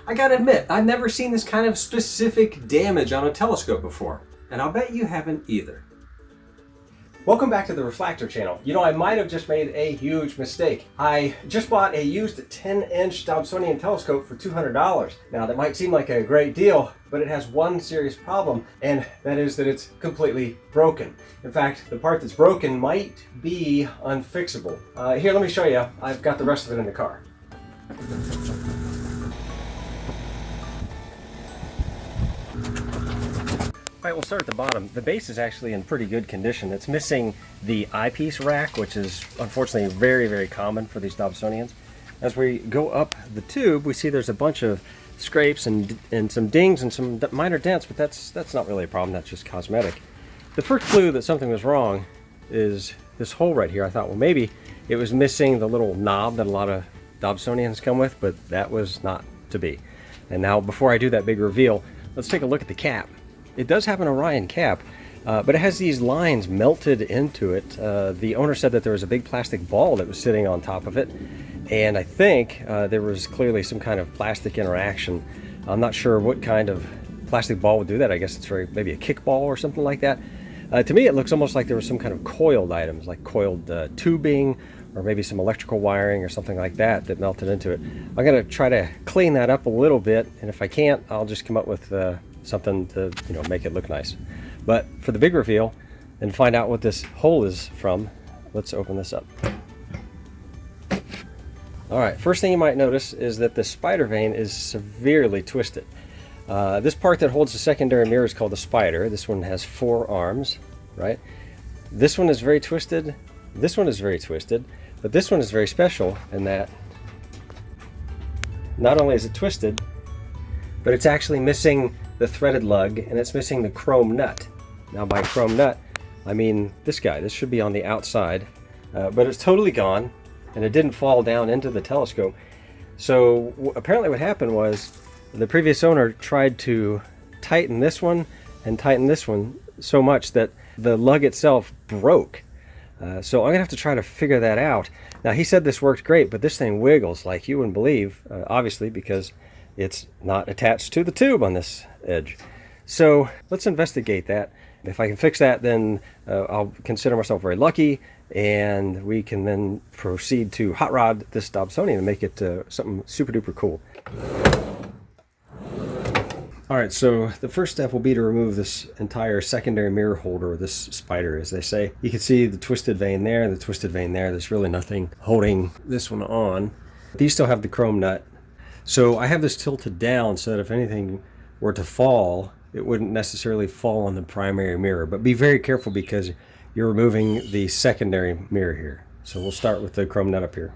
I gotta admit, I've never seen this kind of specific damage on a telescope before, and I'll bet you haven't either. Welcome back to the Reflactor channel. You know, I might have just made a huge mistake. I just bought a used 10-inch Dobsonian telescope for $200. Now, that might seem like a great deal, but it has one serious problem, and that is that it's completely broken. In fact, the part that's broken might be unfixable. Here, let me show you. I've got the rest of it in the car. All right, we'll start at the bottom. The base is actually in pretty good condition. It's missing the eyepiece rack, which is unfortunately very, very common for these Dobsonians. As we go up the tube, we see there's a bunch of scrapes and some dings and some minor dents, but that's not really a problem. That's just cosmetic. The first clue that something was wrong is this hole right here. I thought, well, maybe it was missing the little knob that a lot of Dobsonians come with, but that was not to be. And now, before I do that big reveal, let's take a look at the cap. It does have an Orion cap, but it has these lines melted into it. The owner said that there was a big plastic ball that was sitting on top of it, and I think there was clearly some kind of plastic interaction. I'm not sure what kind of plastic ball would do that. I guess it's maybe a kickball or something like that. To me, it looks almost like there was some kind of coiled items, like coiled tubing, or maybe some electrical wiring or something like that that melted into it. I'm going to try to clean that up a little bit, and if I can't, I'll just come up with something to, you know, make it look nice. But for the big reveal and find out what this hole is from, let's open this up. All right, first thing you might notice is that the spider vane is severely twisted. This part that holds the secondary mirror is called the spider. This one has 4 arms, right? This one is very twisted. This one is very twisted, but this one is very special in that not only is it twisted, but it's actually missing the threaded lug, and it's missing the chrome nut. Now, by chrome nut, I mean this guy. This should be on the outside, but it's totally gone, and it didn't fall down into the telescope. So apparently what happened was the previous owner tried to tighten this one and tighten this one so much that the lug itself broke. So I'm gonna have to try to figure that out. Now, he said this worked great, but this thing wiggles like you wouldn't believe, obviously, because it's not attached to the tube on this edge. So let's investigate that. If I can fix that, then I'll consider myself very lucky, and we can then proceed to hot rod this Dobsonian and make it something super duper cool. All right, so the first step will be to remove this entire secondary mirror holder, or this spider, as they say. You can see the twisted vane there, the twisted vane there. There's really nothing holding this one on. These still have the chrome nut. So I have this tilted down so that if anything were to fall, it wouldn't necessarily fall on the primary mirror. But be very careful because you're removing the secondary mirror here. So we'll start with the chrome nut up here.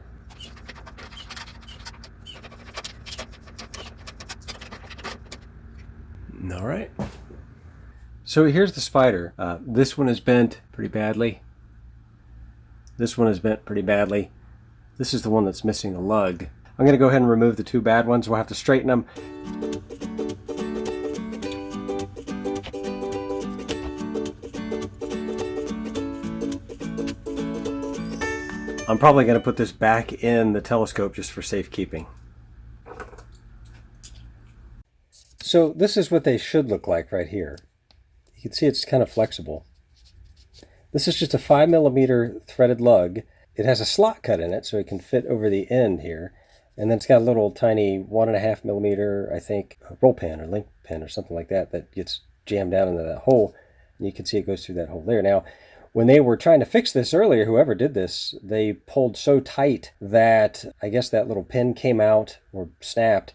All right. So here's the spider. This one is bent pretty badly. This one is bent pretty badly. This is the one that's missing the lug. I'm going to go ahead and remove the 2 bad ones. We'll have to straighten them. I'm probably going to put this back in the telescope just for safekeeping. So this is what they should look like right here. You can see it's kind of flexible. This is just a 5mm threaded lug. It has a slot cut in it so it can fit over the end here. And then it's got a little tiny 1.5mm, I think, roll pin or link pin or something like that that gets jammed down into that hole. And you can see it goes through that hole there. Now, when they were trying to fix this earlier, whoever did this, they pulled so tight that I guess that little pin came out or snapped.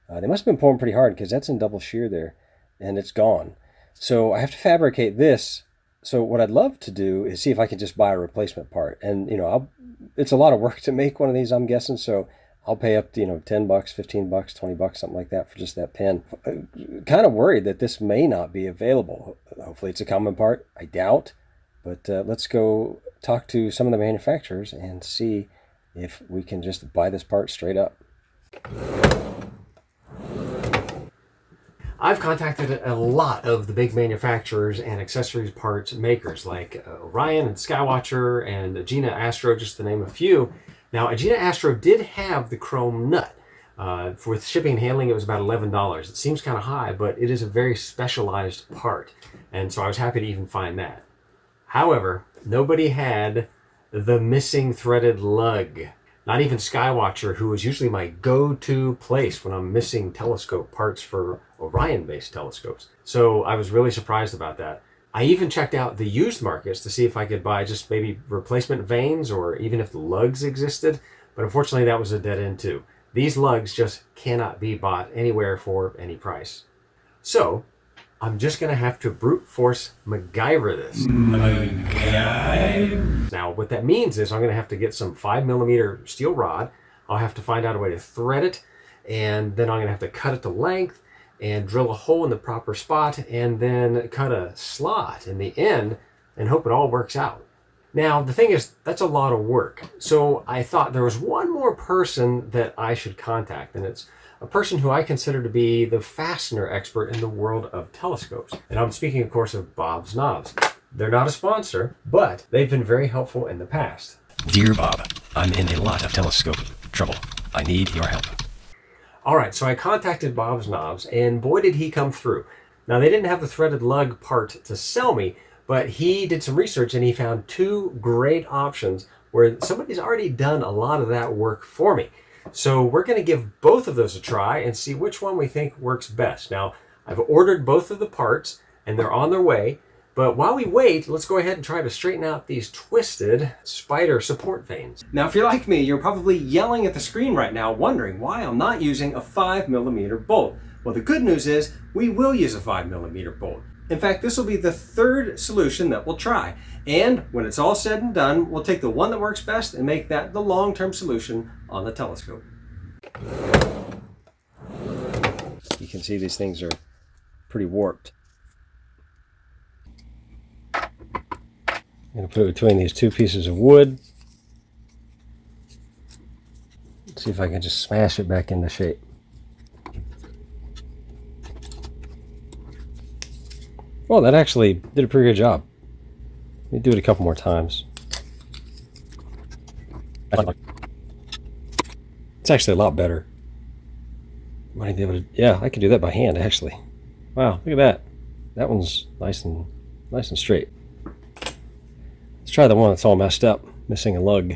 They must have been pulling pretty hard because that's in double shear there and it's gone. So I have to fabricate this. So what I'd love to do is see if I can just buy a replacement part. And, you know, it's a lot of work to make one of these, I'm guessing. So I'll pay up to, you know, $10, $15, $20, something like that for just that pin. Kind of worried that this may not be available. Hopefully it's a common part. I doubt. But let's go talk to some of the manufacturers and see if we can just buy this part straight up. I've contacted a lot of the big manufacturers and accessories parts makers like Orion and Skywatcher and Agena Astro, just to name a few. Now, Agena Astro did have the chrome nut, For shipping and handling, it was about $11. It seems kind of high, but it is a very specialized part. And so I was happy to even find that. However, nobody had the missing threaded lug. Not even Skywatcher, who is usually my go-to place when I'm missing telescope parts for Orion-based telescopes. So I was really surprised about that. I even checked out the used markets to see if I could buy just maybe replacement vanes or even if the lugs existed. But unfortunately, that was a dead end too. These lugs just cannot be bought anywhere for any price. So I'm just going to have to brute force MacGyver this. Now, what that means is I'm going to have to get some 5mm steel rod. I'll have to find out a way to thread it, and then I'm going to have to cut it to length and drill a hole in the proper spot, and then cut a slot in the end and hope it all works out. Now, the thing is, that's a lot of work. So I thought there was one more person that I should contact, and it's a person who I consider to be the fastener expert in the world of telescopes. And I'm speaking, of course, of Bob's Knobs. They're not a sponsor, but they've been very helpful in the past. Dear Bob, I'm in a lot of telescope trouble. I need your help. All right, so I contacted Bob's Knobs, and boy, did he come through. Now, they didn't have the threaded lug part to sell me, but he did some research and he found two great options where somebody's already done a lot of that work for me. So we're going to give both of those a try and see which one we think works best. Now, I've ordered both of the parts and they're on their way. But while we wait, let's go ahead and try to straighten out these twisted spider support vanes. Now, if you're like me, you're probably yelling at the screen right now, wondering why I'm not using a 5mm bolt. Well, the good news is we will use a 5mm bolt. In fact, this will be the third solution that we'll try. And when it's all said and done, we'll take the one that works best and make that the long-term solution on the telescope. You can see these things are pretty warped. I'm going to put it between these two pieces of wood. Let's see if I can just smash it back into shape. Well, that actually did a pretty good job. Let me do it a couple more times. It's actually a lot better. Might be able to, yeah, I can do that by hand actually. Wow, look at that. That one's nice and straight. Let's try the one that's all messed up, missing a lug.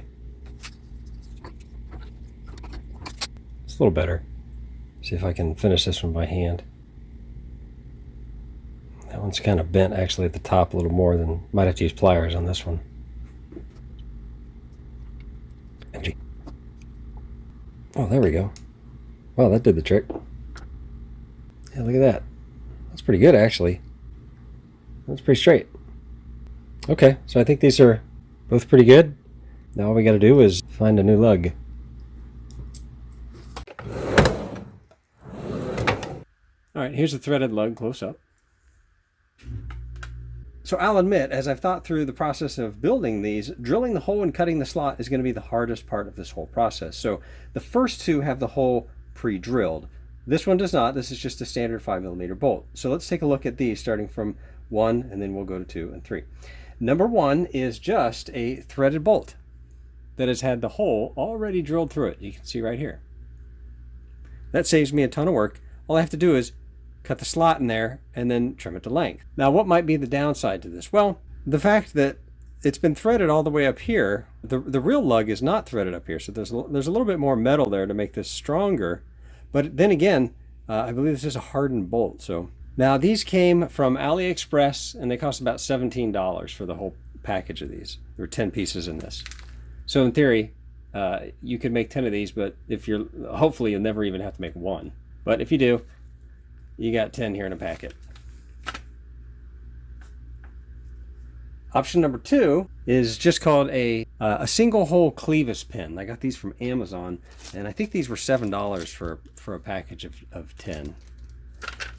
It's a little better. See if I can finish this one by hand. That one's kind of bent actually at the top a little more than, might have to use pliers on this one. Oh, there we go. Well, that did the trick. Yeah, look at that. That's pretty good actually. That's pretty straight. Okay, so I think these are both pretty good. Now all we got to do is find a new lug. All right, here's the threaded lug close up. So I'll admit, as I've thought through the process of building these, drilling the hole and cutting the slot is going to be the hardest part of this whole process. So the first two have the hole pre-drilled. This one does not. This is just a standard 5mm bolt. So let's take a look at these starting from 1 and then we'll go to 2 and 3. Number 1 is just a threaded bolt that has had the hole already drilled through it. You can see right here. That saves me a ton of work. All I have to do is cut the slot in there and then trim it to length. Now, what might be the downside to this? Well, the fact that it's been threaded all the way up here, the real lug is not threaded up here, so there's a little bit more metal there to make this stronger. But then again, I believe this is a hardened bolt. So now these came from AliExpress and they cost about $17 for the whole package of these. There were 10 pieces in this. So in theory, you could make 10 of these, but if you're, hopefully you'll never even have to make one. But if you do, you got 10 here in a packet. Option number 2 is just called a single hole clevis pin. I got these from Amazon, and I think these were $7 for a package of 10.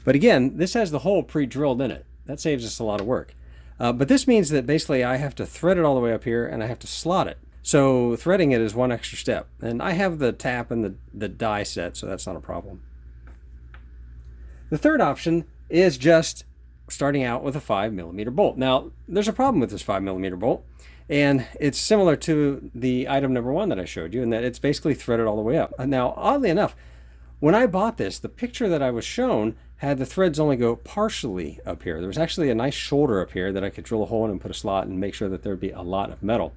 But again, this has the hole pre-drilled in it. That saves us a lot of work. But this means that basically I have to thread it all the way up here and I have to slot it. So threading it is one extra step. And I have the tap and the die set, so that's not a problem. The third option is just starting out with a 5mm bolt. Now, there's a problem with this 5mm bolt, and it's similar to the item number 1 that I showed you, in that it's basically threaded all the way up. Now, oddly enough, when I bought this, the picture that I was shown had the threads only go partially up here. There was actually a nice shoulder up here that I could drill a hole in and put a slot and make sure that there'd be a lot of metal.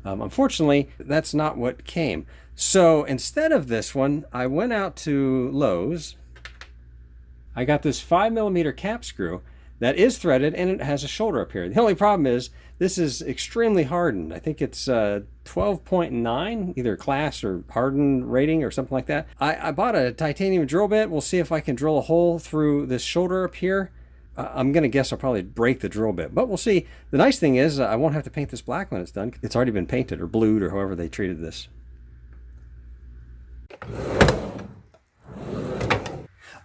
Unfortunately, that's not what came. So instead of this one, I went out to Lowe's. I got this 5mm cap screw that is threaded and it has a shoulder up here. The only problem is this is extremely hardened. I think it's 12.9, either class or hardened rating or something like that. I bought a titanium drill bit. We'll see if I can drill a hole through this shoulder up here. I'm going to guess I'll probably break the drill bit, but we'll see. The nice thing is I won't have to paint this black when it's done. It's already been painted or blued or however they treated this.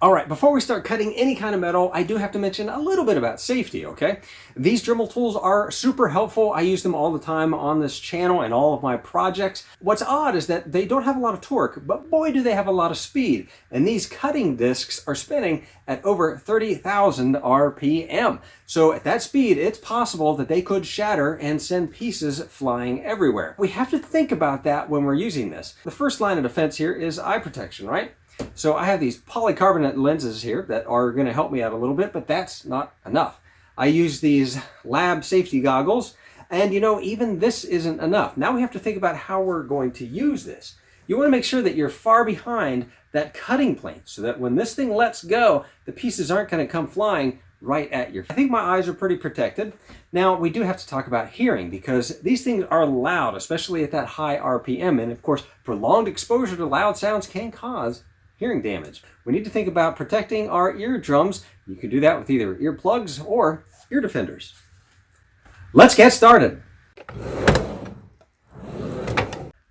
All right, before we start cutting any kind of metal, I do have to mention a little bit about safety, okay? These Dremel tools are super helpful. I use them all the time on this channel and all of my projects. What's odd is that they don't have a lot of torque, but boy, do they have a lot of speed. And these cutting discs are spinning at over 30,000 RPM. So at that speed, it's possible that they could shatter and send pieces flying everywhere. We have to think about that when we're using this. The first line of defense here is eye protection, right? So I have these polycarbonate lenses here that are going to help me out a little bit, but that's not enough. I use these lab safety goggles, and you know, even this isn't enough. Now we have to think about how we're going to use this. You want to make sure that you're far behind that cutting plane so that when this thing lets go, the pieces aren't going to come flying right at your face. I think my eyes are pretty protected. Now we do have to talk about hearing because these things are loud, especially at that high RPM, and of course prolonged exposure to loud sounds can cause hearing damage. We need to think about protecting our eardrums. You can do that with either earplugs or ear defenders. Let's get started.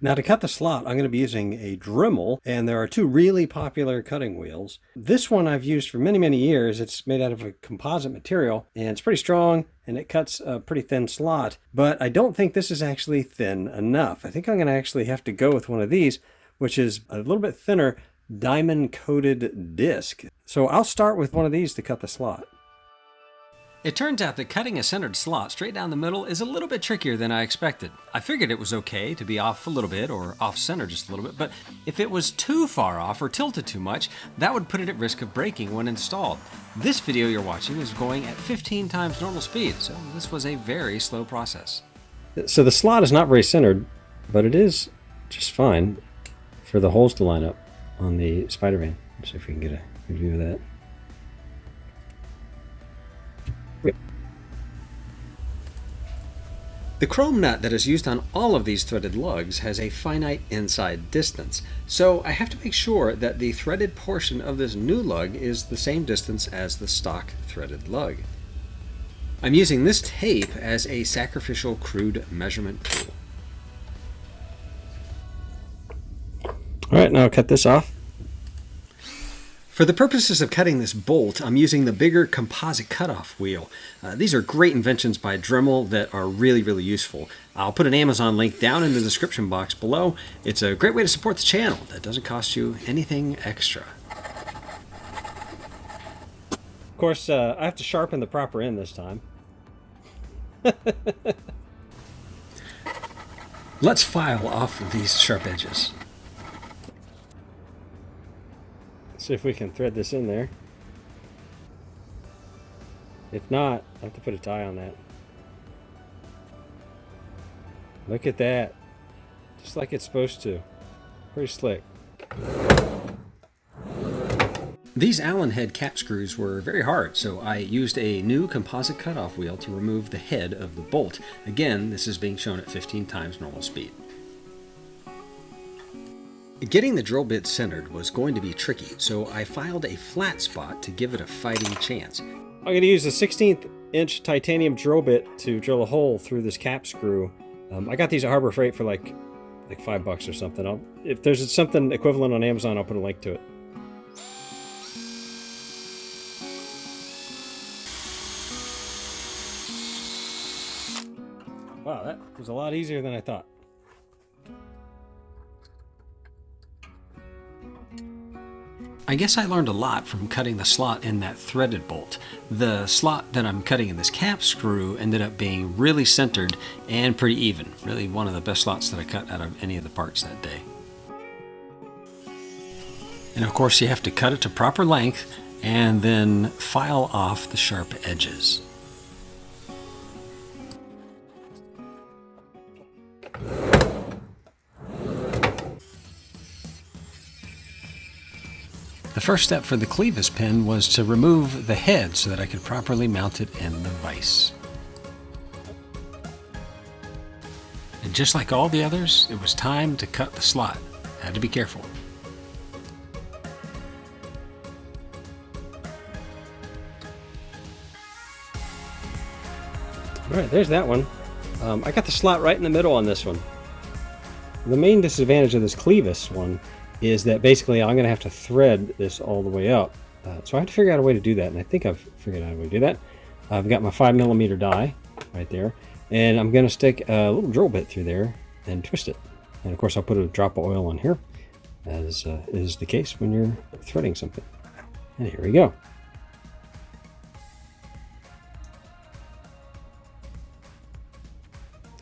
Now to cut the slot, I'm going to be using a Dremel, and there are two really popular cutting wheels. This one I've used for many, many years. It's made out of a composite material, and it's pretty strong, and it cuts a pretty thin slot, but I don't think this is actually thin enough. I think I'm going to actually have to go with one of these, which is a little bit thinner, diamond-coated disc. So I'll start with one of these to cut the slot. It turns out that cutting a centered slot straight down the middle is a little bit trickier than I expected. I figured it was okay to be off a little bit or off center just a little bit, but if it was too far off or tilted too much, that would put it at risk of breaking when installed. This video you're watching is going at 15 times normal speed, so this was a very slow process. So the slot is not very centered, but it is just fine for the holes to line up on the spider vane. Let's see if we can get a good view of that. The chrome nut that is used on all of these threaded lugs has a finite inside distance, so I have to make sure that the threaded portion of this new lug is the same distance as the stock threaded lug. I'm using this tape as a sacrificial crude measurement tool. All right, now I'll cut this off. For the purposes of cutting this bolt, I'm using the bigger composite cutoff wheel. These are great inventions by Dremel that are really, really useful. I'll put an Amazon link down in the description box below. It's a great way to support the channel that doesn't cost you anything extra. Of course, I have to sharpen the proper end this time. Let's file off these sharp edges. See if we can thread this in there. If not, I have to put a tie on that. Look at that. Just like it's supposed to. Pretty slick. These Allen head cap screws were very hard, so I used a new composite cutoff wheel to remove the head of the bolt. Again, this is being shown at 15 times normal speed. Getting the drill bit centered was going to be tricky, so I filed a flat spot to give it a fighting chance. I'm going to use a 16th inch titanium drill bit to drill a hole through this cap screw. I got these at Harbor Freight for like $5 or something. If there's something equivalent on Amazon, I'll put a link to it. Wow, that was a lot easier than I thought. I guess I learned a lot from cutting the slot in that threaded bolt. The slot that I'm cutting in this cap screw ended up being really centered and pretty even. Really one of the best slots that I cut out of any of the parts that day. And of course you have to cut it to proper length and then file off the sharp edges. The first step for the clevis pin was to remove the head so that I could properly mount it in the vise. And just like all the others, it was time to cut the slot. Had to be careful. All right, there's that one. I got the slot right in the middle on this one. The main disadvantage of this clevis one is that basically I'm going to have to thread this all the way up. So I have to figure out a way to do that, and I think I've figured out a way to do that. I've got my 5mm die right there, and I'm going to stick a little drill bit through there and twist it. And of course I'll put a drop of oil on here, as is the case when you're threading something. And here we go.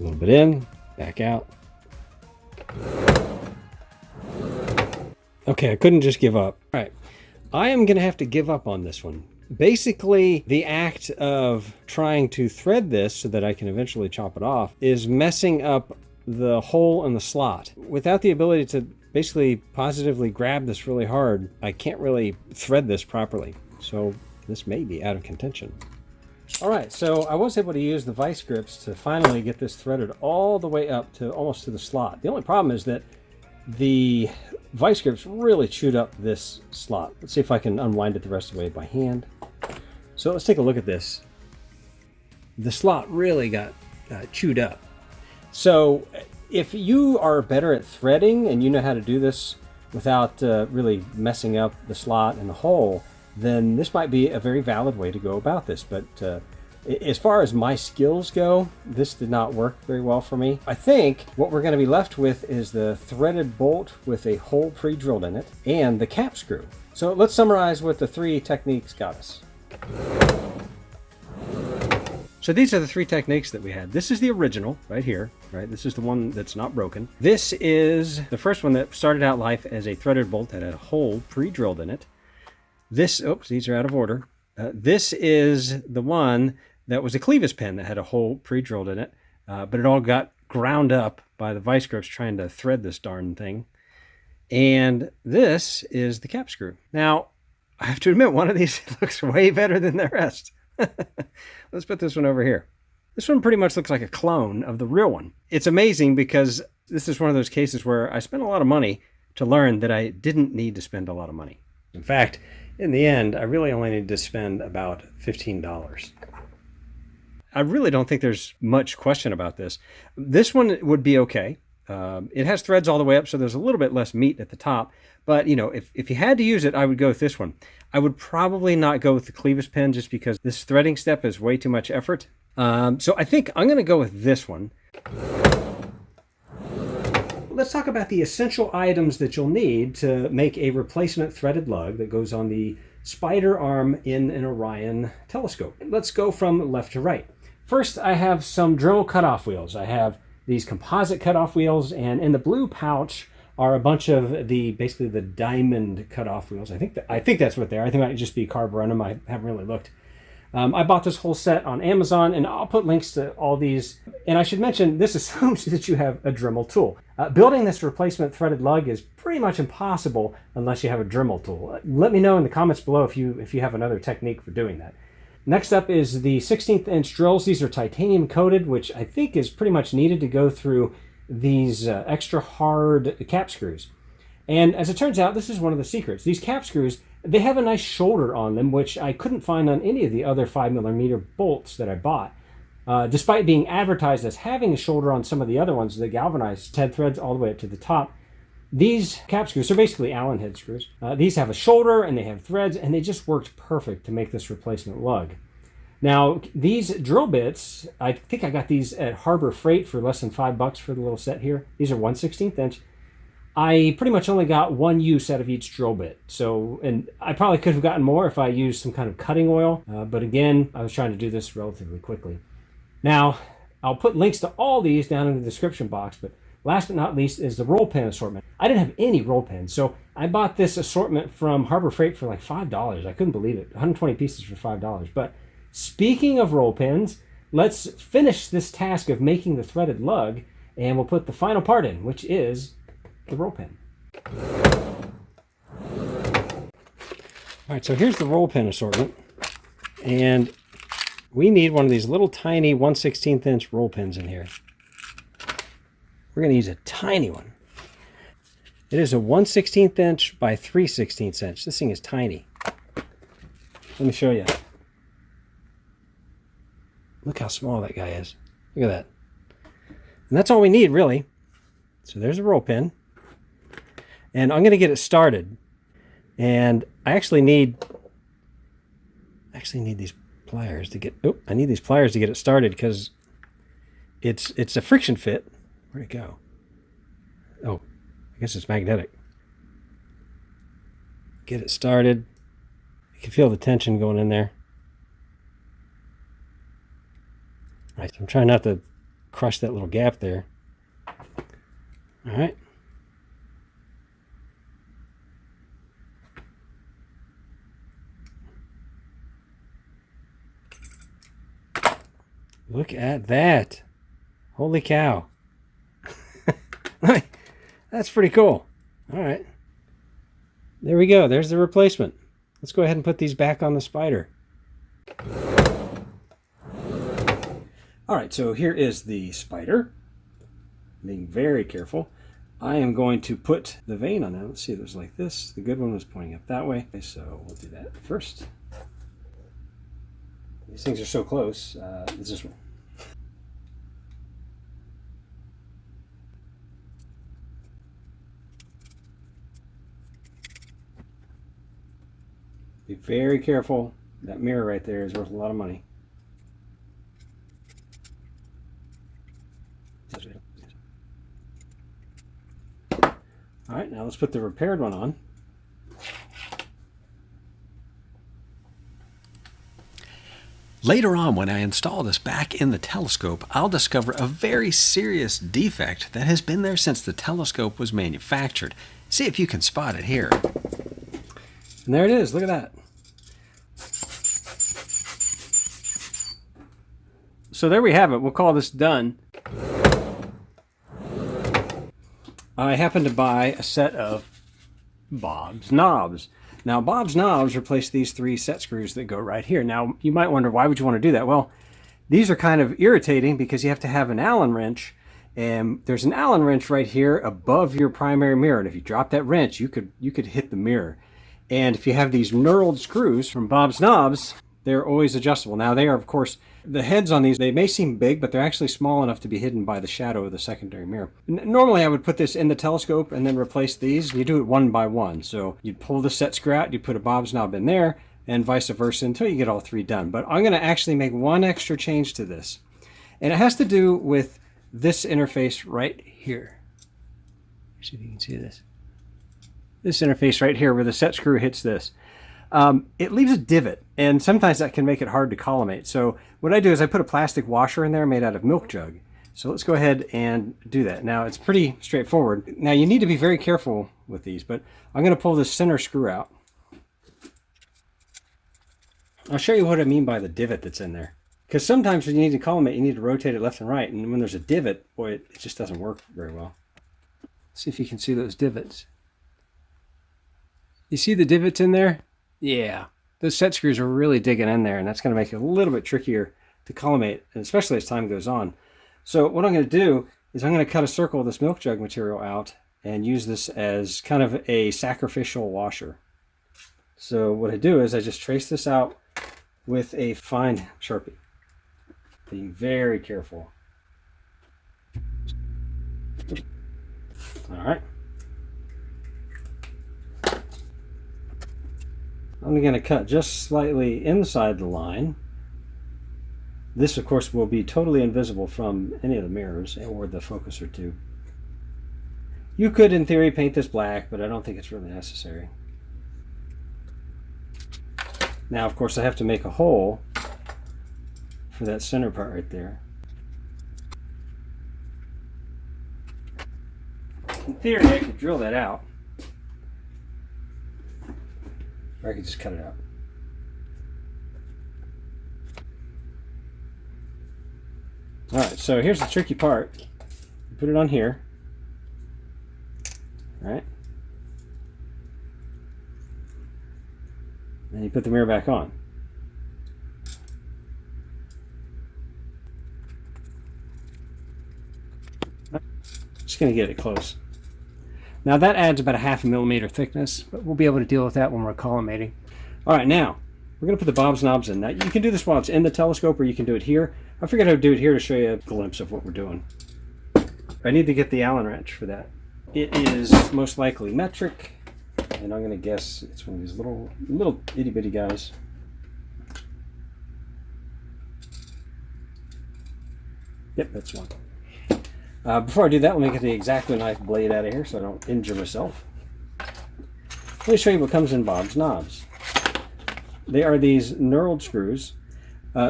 A little bit in, back out. Okay, I couldn't just give up. All right, I am going to have to give up on this one. Basically, the act of trying to thread this so that I can eventually chop it off is messing up the hole in the slot. Without the ability to basically positively grab this really hard, I can't really thread this properly. So this may be out of contention. All right, so I was able to use the vice grips to finally get this threaded all the way up to almost to the slot. The only problem is that the vice grips really chewed up this slot. Let's see if I can unwind it the rest of the way by hand. So let's take a look at this. The slot really got chewed up. So if you are better at threading and you know how to do this without really messing up the slot and the hole, then this might be a very valid way to go about this. But as far as my skills go, this did not work very well for me. I think what we're going to be left with is the threaded bolt with a hole pre-drilled in it and the cap screw. So let's summarize what the three techniques got us. So these are the three techniques that we had. This is the original right here, right? This is the one that's not broken. This is the first one that started out life as a threaded bolt that had a hole pre-drilled in it. This, oops, these are out of order. This is the one that was a clevis pin that had a hole pre-drilled in it, but it all got ground up by the vice grips trying to thread this darn thing. And this is the cap screw. Now, I have to admit, one of these looks way better than the rest. Let's put this one over here. This one pretty much looks like a clone of the real one. It's amazing because this is one of those cases where I spent a lot of money to learn that I didn't need to spend a lot of money. In fact, in the end, I really only needed to spend about $15. I really don't think there's much question about this. This one would be okay. It has threads all the way up, so there's a little bit less meat at the top. But, you know, if you had to use it, I would go with this one. I would probably not go with the clevis pin just because this threading step is way too much effort. So I think I'm going to go with this one. Let's talk about the essential items that you'll need to make a replacement threaded lug that goes on the spider arm in an Orion telescope. Let's go from left to right. First, I have some Dremel cutoff wheels. I have these composite cutoff wheels, and in the blue pouch are a bunch of basically the diamond cutoff wheels. I think that's what they are. I think it might just be carborundum. I haven't really looked. I bought this whole set on Amazon, and I'll put links to all these. And I should mention, this assumes that you have a Dremel tool. Building this replacement threaded lug is pretty much impossible unless you have a Dremel tool. Let me know in the comments below if you have another technique for doing that. Next up is the 16th inch drills. These are titanium coated, which I think is pretty much needed to go through these extra hard cap screws. And as it turns out, this is one of the secrets. These cap screws, they have a nice shoulder on them, which I couldn't find on any of the other 5mm bolts that I bought. Despite being advertised as having a shoulder on some of the other ones, the galvanized head threads all the way up to the top, these cap screws are basically Allen head screws. These have a shoulder and they have threads, and they just worked perfect to make this replacement lug. Now, these drill bits, I think I got these at Harbor Freight for less than $5 for the little set here. These are 1/16 inch. I pretty much only got one use out of each drill bit. So, and I probably could have gotten more if I used some kind of cutting oil. But again, I was trying to do this relatively quickly. Now, I'll put links to all these down in the description box, but last but not least is the roll pen assortment. I didn't have any roll pens, so I bought this assortment from Harbor Freight for like $5. I couldn't believe it. 120 pieces for $5. But speaking of roll pens, let's finish this task of making the threaded lug, and we'll put the final part in, which is the roll pen. All right, so here's the roll pen assortment, and we need one of these little tiny 1/16 inch roll pens in here. We're going to use a tiny one. It is a 1/16 inch by 3/16 inch. This thing is tiny. Let me show you. Look how small that guy is. Look at that. And that's all we need, really. So there's a roll pen. And I'm going to get it started. And I actually need these pliers to get... Oh, I need these pliers to get it started because it's a friction fit. Where'd it go? Oh, I guess it's magnetic. Get it started. You can feel the tension going in there. All right, so I'm trying not to crush that little gap there. All right. Look at that. Holy cow. That's pretty cool. All right. There we go. There's the replacement. Let's go ahead and put these back on the spider. All right, so here is the spider. Being very careful. I am going to put the vane on that. Let's see, there's like this. The good one was pointing up that way. Okay, so we'll do that first. These things are so close. It's this one. Be very careful. That mirror right there is worth a lot of money. All right, now let's put the repaired one on. Later on, when I install this back in the telescope, I'll discover a very serious defect that has been there since the telescope was manufactured. See if you can spot it here. And there it is. Look at that. So there we have it. We'll call this done. I happened to buy a set of Bob's knobs. Now, Bob's knobs replace these 3 set screws that go right here. Now, you might wonder, why would you want to do that? Well, these are kind of irritating because you have to have an Allen wrench, and there's an Allen wrench right here above your primary mirror. And if you drop that wrench, you could hit the mirror. And if you have these knurled screws from Bob's knobs, they're always adjustable. Now, they are, of course, the heads on these, they may seem big, but they're actually small enough to be hidden by the shadow of the secondary mirror. Normally, I would put this in the telescope and then replace these. You do it one by one. So you'd pull the set screw out, you put a Bob's knob in there, and vice versa until you get all 3 done. But I'm going to actually make one extra change to this. And it has to do with this interface right here. See if you can see this. This interface right here where the set screw hits this. It leaves a divot, and sometimes that can make it hard to collimate. So what I do is I put a plastic washer in there made out of milk jug. So let's go ahead and do that. Now, it's pretty straightforward. Now, you need to be very careful with these, but I'm going to pull this center screw out. I'll show you what I mean by the divot that's in there. Because sometimes when you need to collimate, you need to rotate it left and right, and when there's a divot, boy, it just doesn't work very well. Let's see if you can see those divots. You see the divots in there? Yeah, those set screws are really digging in there, and that's going to make it a little bit trickier to collimate, and especially as time goes on. So what I'm going to do is I'm going to cut a circle of this milk jug material out and use this as kind of a sacrificial washer. So what I do is I just trace this out with a fine Sharpie, being very careful. All right. I'm going to cut just slightly inside the line. This, of course, will be totally invisible from any of the mirrors or the focuser tube. You could, in theory, paint this black, but I don't think it's really necessary. Now, of course, I have to make a hole for that center part right there. theory, I could drill that out. Or I could just cut it out. Alright, so here's the tricky part. Put it on here. Alright. Then you put the mirror back on. Just going to get it close. Now that adds about a 1/2 millimeter thickness, but we'll be able to deal with that when we're collimating. Alright, now we're going to put the bobs knobs in. Now you can do this while it's in the telescope, or you can do it here. I figured I'd do it here to show you a glimpse of what we're doing. I need to get the Allen wrench for that. It is most likely metric, and I'm going to guess it's one of these little itty bitty guys. Yep, that's one. Before I do that, let me get the X-Acto knife blade out of here so I don't injure myself. Let me show you what comes in Bob's knobs. They are these knurled screws.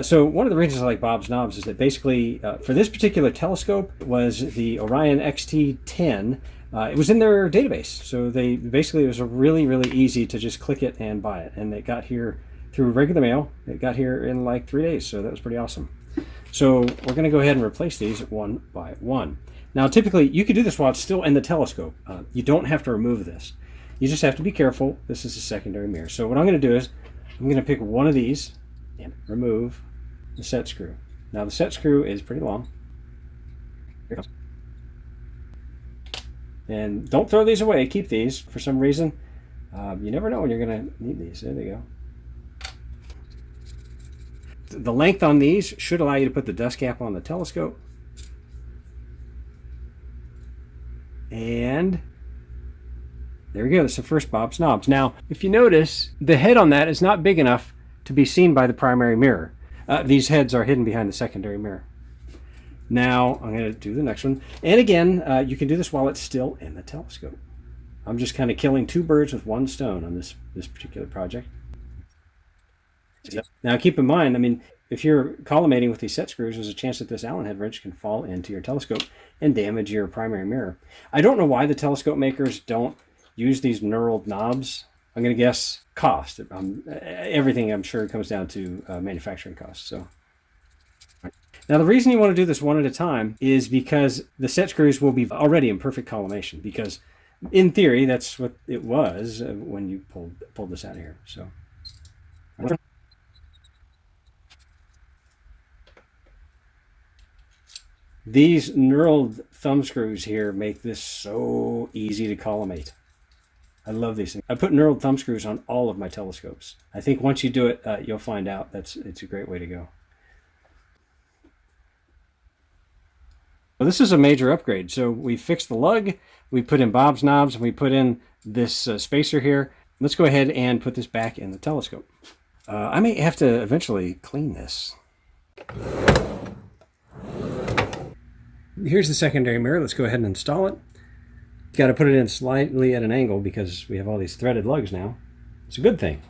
So one of the reasons I like Bob's knobs is that basically for this particular telescope was the Orion XT10. It was in their database, so they basically, it was really easy to just click it and buy it, and it got here through regular mail. It got here in like 3 days, so that was pretty awesome. So we're going to go ahead and replace these one by one. Now typically you could do this while it's still in the telescope. You don't have to remove this. You just have to be careful. This is a secondary mirror. So what I'm going to do is I'm going to pick one of these and remove the set screw. Now the set screw is pretty long. Here it comes. And don't throw these away. Keep these for some reason. You never know when you're going to need these. There they go. The length on these should allow you to put the dust cap on the telescope. And there we go. That's the first Bob's knobs. Now, if you notice, the head on that is not big enough to be seen by the primary mirror. These heads are hidden behind the secondary mirror. Now, I'm going to do the next one. And again, you can do this while it's still in the telescope. I'm just kind of killing 2 birds with 1 stone on this particular project. Now keep in mind, I mean, if you're collimating with these set screws, there's a chance that this Allen head wrench can fall into your telescope and damage your primary mirror. I don't know why the telescope makers don't use these knurled knobs. I'm going to guess cost. Everything, I'm sure, comes down to manufacturing costs. So, now the reason you want to do this one at a time is because the set screws will be already in perfect collimation, because in theory that's what it was when you pulled this out of here. So. These knurled thumb screws here make this so easy to collimate. I love these things. I put knurled thumb screws on all of my telescopes. I think once you do it, you'll find out it's a great way to go. Well, this is a major upgrade. So we fixed the lug, we put in Bob's knobs, and we put in this spacer here. Let's go ahead and put this back in the telescope. I may have to eventually clean this. Here's the secondary mirror. Let's go ahead and install it. Got to put it in slightly at an angle because we have all these threaded lugs now. It's a good thing.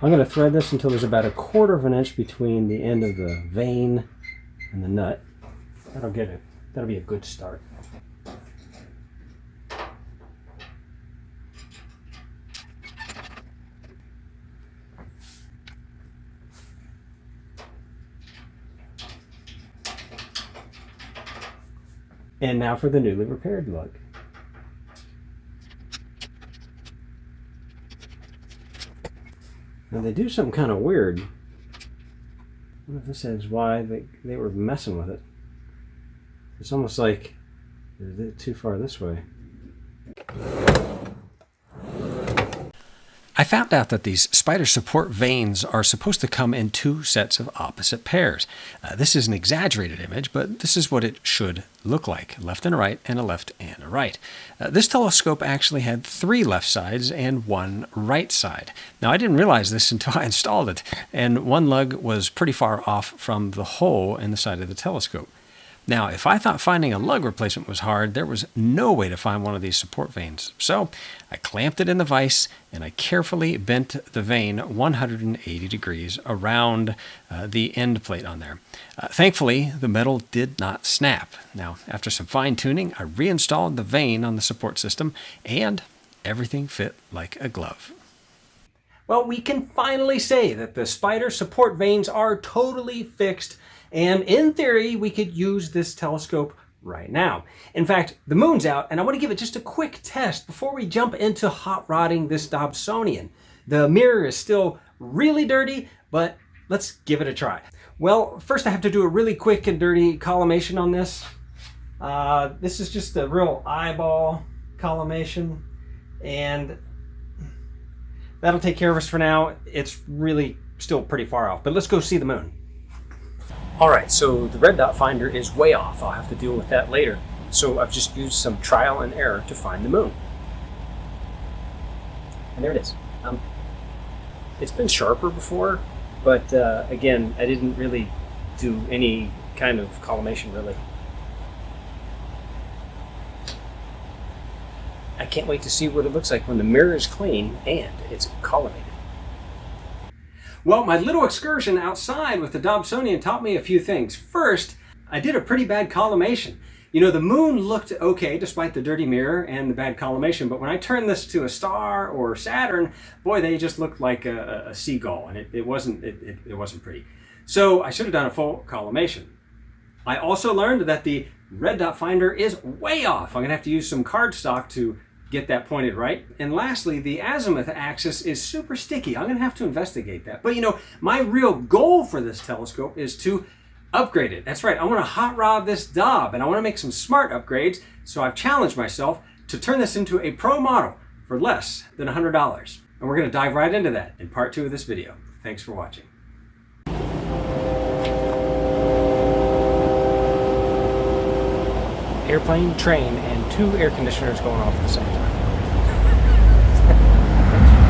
I'm going to thread this until there's about 1/4 of an inch between the end of the vane and the nut. That'll be a good start. And now for the newly repaired lug. Now they do something kind of weird. I wonder if this is why they were messing with it. It's almost like they're too far this way. I found out that these spider support vanes are supposed to come in 2 sets of opposite pairs. This is an exaggerated image, but this is what it should look like. Left and a right, and a left and a right. This telescope actually had 3 left sides and 1 right side. Now I didn't realize this until I installed it, and one lug was pretty far off from the hole in the side of the telescope. Now, if I thought finding a lug replacement was hard, there was no way to find one of these support vanes. So I clamped it in the vise and I carefully bent the vane 180 degrees around the end plate on there. Thankfully, the metal did not snap. Now, after some fine tuning, I reinstalled the vane on the support system and everything fit like a glove. Well, we can finally say that the Spider support vanes are totally fixed, and in theory, we could use this telescope right now. In fact, the moon's out, and I want to give it just a quick test before we jump into hot rodding this Dobsonian. The mirror is still really dirty, but let's give it a try. Well, first I have to do a really quick and dirty collimation on this. This is just a real eyeball collimation, and that'll take care of us for now. It's really still pretty far off, but let's go see the moon. All right, so the red dot finder is way off. I'll have to deal with that later. So I've just used some trial and error to find the moon. And there it is. It's been sharper before, but again, I didn't really do any kind of collimation really. I can't wait to see what it looks like when the mirror is clean and it's collimated. Well, my little excursion outside with the Dobsonian taught me a few things. First, I did a pretty bad collimation. You know, the moon looked okay despite the dirty mirror and the bad collimation, but when I turned this to a star or Saturn, boy, they just looked like a seagull, and it wasn't pretty. So I should have done a full collimation. I also learned that the red dot finder is way off. I'm gonna have to use some cardstock to get that pointed right. And lastly, the azimuth axis is super sticky. I'm gonna have to investigate that. But you know, my real goal for this telescope is to upgrade it. That's right, I wanna hot rod this Dob, and I wanna make some smart upgrades, so I've challenged myself to turn this into a pro model for less than $100. And we're gonna dive right into that in part 2 of this video. Thanks for watching. Airplane, train, and 2 air conditioners going off at the same time.